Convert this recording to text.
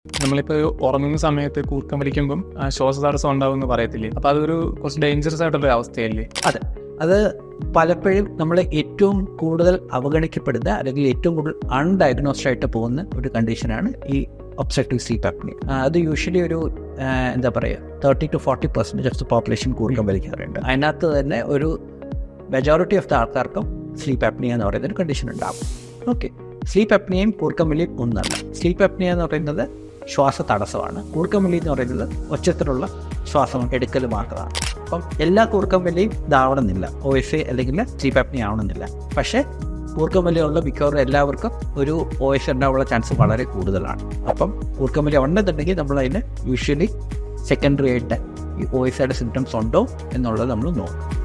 നമ്മളിപ്പോൾ ഉറങ്ങുന്ന സമയത്ത് കൂർക്കം വലിക്കുമ്പം ശ്വാസതടസ്സം ഉണ്ടാവും എന്ന് പറയത്തില്ലേ? അപ്പോൾ അതൊരു കുറച്ച് ഡേഞ്ചറസ് ആയിട്ടുള്ള അവസ്ഥയല്ലേ? അതെ, അത് പലപ്പോഴും നമ്മൾ ഏറ്റവും കൂടുതൽ അവഗണിക്കപ്പെടുന്ന അല്ലെങ്കിൽ ഏറ്റവും കൂടുതൽ അൺഡയഗ്നോസ്ഡ് ആയിട്ട് പോകുന്ന ഒരു കണ്ടീഷനാണ് ഈ ഒബ്സ്ട്രക്റ്റീവ് സ്ലീപ്പ് അപ്നിയ. അത് യൂഷ്വലി ഒരു 30-40% ഓഫ് ദ പോപ്പുലേഷൻ കൂർക്കം വലിക്കാറുണ്ട്. അതിനകത്ത് തന്നെ ഒരു മെജോറിറ്റി ഓഫ് ദ ആൾക്കാർക്കും സ്ലീപ്പ് അപ്നിയ എന്ന് പറയുന്ന ഒരു കണ്ടീഷൻ ഉണ്ടാകും. ഓക്കെ, സ്ലീപ്പ് അപ്നിയയും കൂർക്കം വലിയും ഒന്നല്ല. സ്ലീപ്പ് അപ്നിയ എന്ന് പറയുന്നത് ശ്വാസ തടസ്സമാണ്. കൂർക്കം വലി എന്ന് പറയുന്നത് ഒച്ചത്തിലുള്ള ശ്വാസം എടുക്കൽ മാത്രമാണ്. അപ്പം എല്ലാ കൂർക്കം വലിയും ഇതാവണമെന്നില്ല, OSA അല്ലെങ്കിൽ സ്ലീപ്പ് അപ്നിയ ആവണമെന്നില്ല. പക്ഷേ കൂർക്കം വലിയുള്ള മിക്കവാറും എല്ലാവർക്കും ഒരു OSA ഉണ്ടാവാനുള്ള ചാൻസ് വളരെ കൂടുതലാണ്. അപ്പം കൂർക്കം വലി ഉണ്ടെന്നുണ്ടെങ്കിൽ നമ്മളതിന് യൂഷ്വലി സെക്കൻഡറി ആയിട്ട് ഈ OSAയുടെ സിംറ്റംസ് ഉണ്ടോ എന്നുള്ളത് നമ്മൾ നോക്കും.